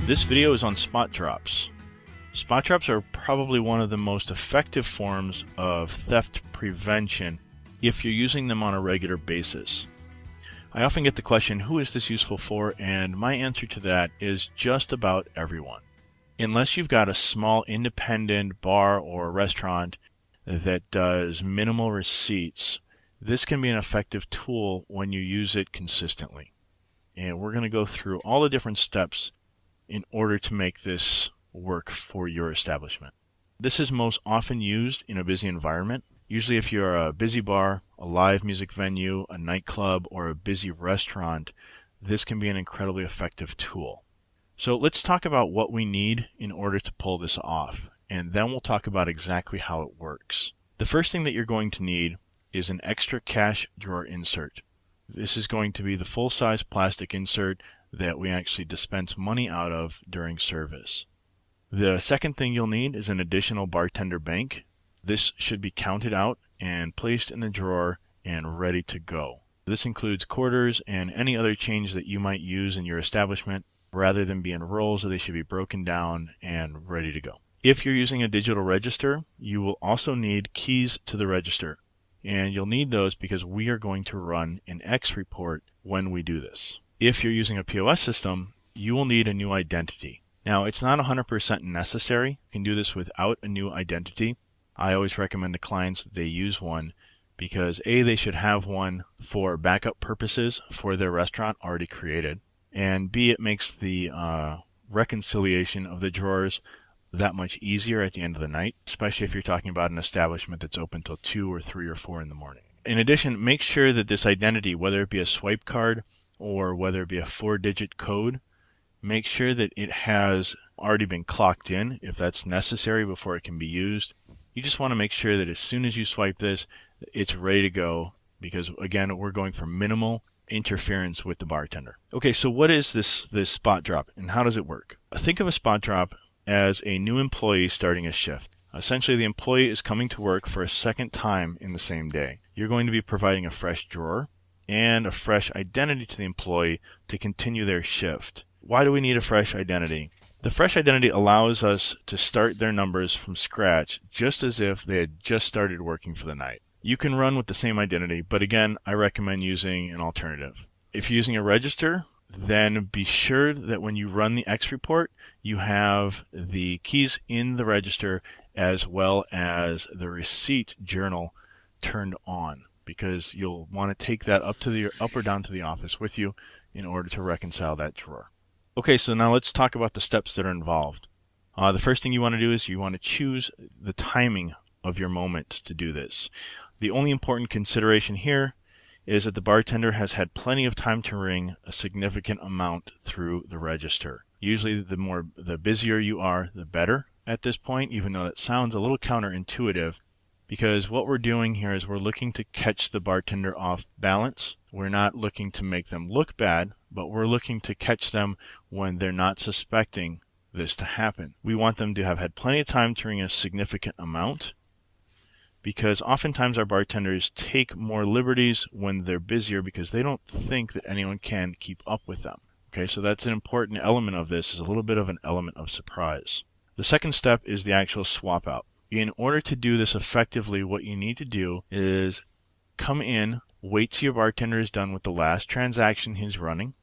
This video is on spot drops. Spot drops are probably one of the most effective forms of theft prevention if you're using them on a regular basis. I often get the question, who is this useful for? And my answer to that is just about everyone. Unless you've got a small independent bar or restaurant that does minimal receipts, this can be an effective tool when you use it consistently. And we're going to go through all the different steps in order to make this work for your establishment. This is most often used in a busy environment. Usually if you're a busy bar, a live music venue, a nightclub, or a busy restaurant, this can be an incredibly effective tool. So let's talk about what we need in order to pull this off, and then we'll talk about exactly how it works. The first thing that you're going to need is an extra cash drawer insert. This is going to be the full-size plastic insert that we actually dispense money out of during service. The second thing you'll need is an additional bartender bank. This should be counted out and placed in the drawer and ready to go. This includes quarters and any other change that you might use in your establishment. Rather than being rolls, they should be broken down and ready to go. If you're using a digital register, you will also need keys to the register. And you'll need those because we are going to run an X report when we do this. If you're using a POS system, you will need a new identity. Now, it's not 100% necessary. You can do this without a new identity. I always recommend to clients that they use one because A, they should have one for backup purposes for their restaurant already created, and B, it makes the reconciliation of the drawers that much easier at the end of the night, especially if you're talking about an establishment that's open till 2 or 3 or 4 in the morning. In addition, make sure that this identity, whether it be a swipe card or whether it be a 4-digit code, make sure that it has already been clocked in if that's necessary before it can be used. You just want to make sure that as soon as you swipe this, it's ready to go because, again, we're going for minimal interference with the bartender. Okay, so what is this spot drop and how does it work? Think of a spot drop as a new employee starting a shift. Essentially, the employee is coming to work for a second time in the same day. You're going to be providing a fresh drawer and a fresh identity to the employee to continue their shift. Why do we need a fresh identity? The fresh identity allows us to start their numbers from scratch just as if they had just started working for the night. You can run with the same identity, but again, I recommend using an alternative. If you're using a register, then be sure that when you run the X report, you have the keys in the register as well as the receipt journal turned on, because you'll want to take that up or down to the office with you in order to reconcile that drawer. Okay, so now let's talk about the steps that are involved. The first thing you want to do is you want to choose the timing of your moment to do this. The only important consideration here is that the bartender has had plenty of time to ring a significant amount through the register. Usually the busier you are, the better at this point, even though that sounds a little counterintuitive, because what we're doing here is we're looking to catch the bartender off balance. We're not looking to make them look bad, but we're looking to catch them when they're not suspecting this to happen. We want them to have had plenty of time to ring a significant amount, because oftentimes our bartenders take more liberties when they're busier because they don't think that anyone can keep up with them. Okay, so that's an important element of this, is a little bit of an element of surprise. The second step is the actual swap out. In order to do this effectively, what you need to do is come in, wait till your bartender is done with the last transaction he's running,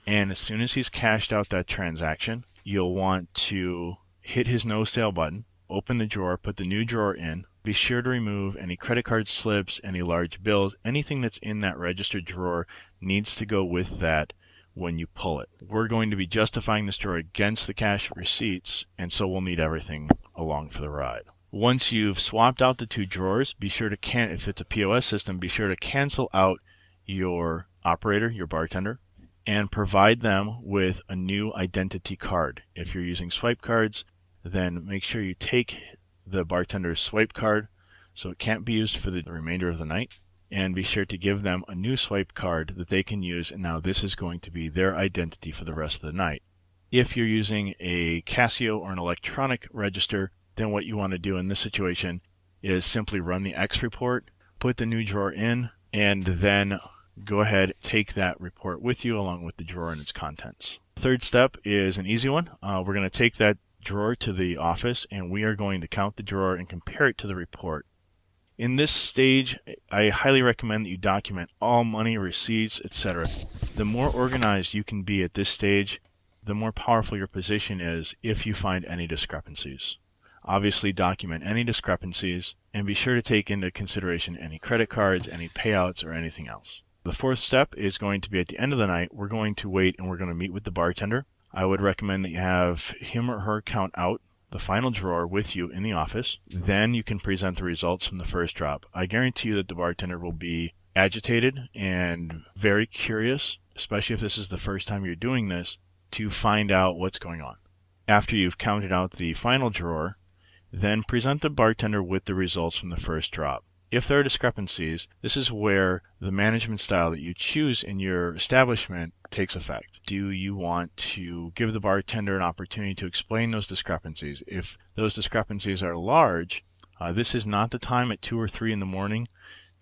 and as soon as he's cashed out that transaction, you'll want to hit his no sale button, open the drawer, put the new drawer in. Be sure to remove any credit card slips, any large bills, anything that's in that registered drawer needs to go with that when you pull it. We're going to be justifying this drawer against the cash receipts, and so we'll need everything along for the ride. Once you've swapped out the two drawers, be sure to if it's a POS system, be sure to cancel out your operator, your bartender, and provide them with a new identity card. If you're using swipe cards, then make sure you take the bartender's swipe card so it can't be used for the remainder of the night, and be sure to give them a new swipe card that they can use, and now this is going to be their identity for the rest of the night. If you're using a Casio or an electronic register, then what you want to do in this situation is simply run the X report, put the new drawer in, and then go ahead, take that report with you along with the drawer and its contents. Third step is an easy one. We're going to take that drawer to the office and we are going to count the drawer and compare it to the report. In this stage, I highly recommend that you document all money, receipts, etc. The more organized you can be at this stage, the more powerful your position is if you find any discrepancies. Obviously, document any discrepancies and be sure to take into consideration any credit cards, any payouts, or anything else. The fourth step is going to be at the end of the night, we're going to wait and we're going to meet with the bartender. I would recommend that you have him or her count out the final drawer with you in the office. Then you can present the results from the first drop. I guarantee you that the bartender will be agitated and very curious, especially if this is the first time you're doing this, to find out what's going on. After you've counted out the final drawer, then present the bartender with the results from the first drop. If there are discrepancies, this is where the management style that you choose in your establishment takes effect. Do you want to give the bartender an opportunity to explain those discrepancies? If those discrepancies are large, this is not the time at 2 or 3 in the morning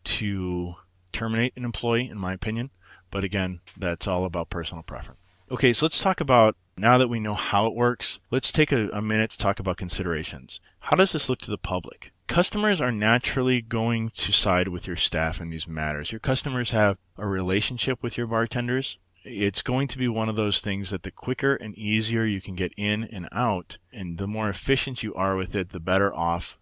to terminate an employee, in my opinion. But again, that's all about personal preference. Okay, so let's talk about, now that we know how it works, let's take a minute to talk about considerations. How does this look to the public? Customers are naturally going to side with your staff in these matters. Your customers have a relationship with your bartenders. It's going to be one of those things that the quicker and easier you can get in and out, and the more efficient you are with it, the better off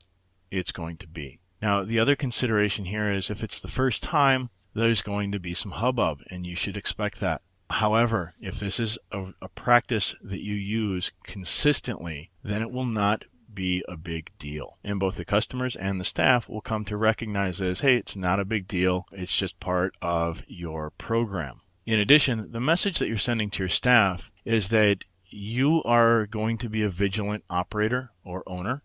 it's going to be. Now, the other consideration here is if it's the first time, there's going to be some hubbub, and you should expect that. However, if this is a practice that you use consistently, then it will not be a big deal. And both the customers and the staff will come to recognize this, hey, it's not a big deal. It's just part of your program. In addition, the message that you're sending to your staff is that you are going to be a vigilant operator or owner,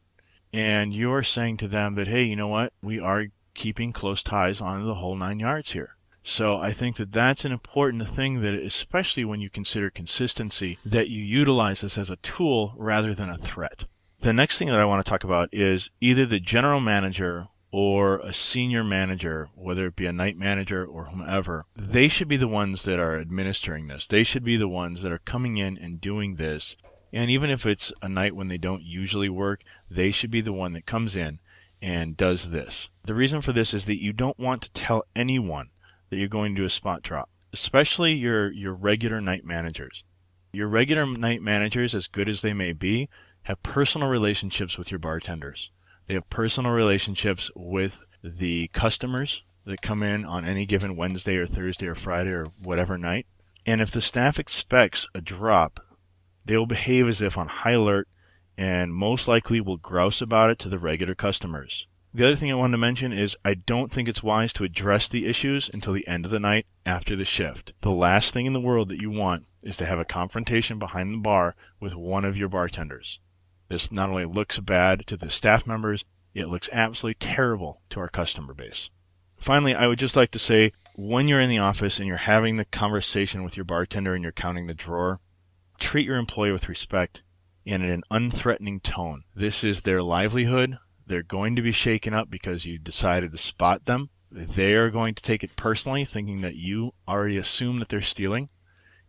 and you are saying to them that, hey, you know what? We are keeping close ties on the whole 9 yards here. So I think that that's an important thing, that especially when you consider consistency, that you utilize this as a tool rather than a threat. The next thing that I want to talk about is either the general manager or a senior manager, whether it be a night manager or whomever, they should be the ones that are administering this. They should be the ones that are coming in and doing this. And even if it's a night when they don't usually work, they should be the one that comes in and does this. The reason for this is that you don't want to tell anyone that you're going to do a spot drop, especially your regular night managers. Your regular night managers, as good as they may be, have personal relationships with your bartenders. They have personal relationships with the customers that come in on any given Wednesday or Thursday or Friday or whatever night. And if the staff expects a drop, they will behave as if on high alert and most likely will grouse about it to the regular customers. The other thing I wanted to mention is I don't think it's wise to address the issues until the end of the night after the shift. The last thing in the world that you want is to have a confrontation behind the bar with one of your bartenders. This not only looks bad to the staff members, it looks absolutely terrible to our customer base. Finally, I would just like to say, when you're in the office and you're having the conversation with your bartender and you're counting the drawer, treat your employee with respect and in an unthreatening tone. This is their livelihood. They're going to be shaken up because you decided to spot them. They are going to take it personally, thinking that you already assume that they're stealing,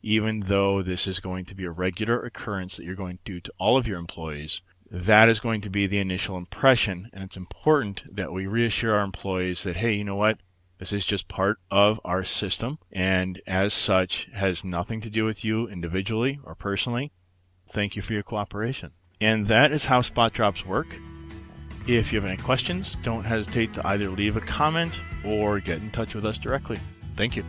even though this is going to be a regular occurrence that you're going to do to all of your employees. That is going to be the initial impression, and it's important that we reassure our employees that, hey, you know what? This is just part of our system, and as such, has nothing to do with you individually or personally. Thank you for your cooperation. And that is how spot drops work. If you have any questions, don't hesitate to either leave a comment or get in touch with us directly. Thank you.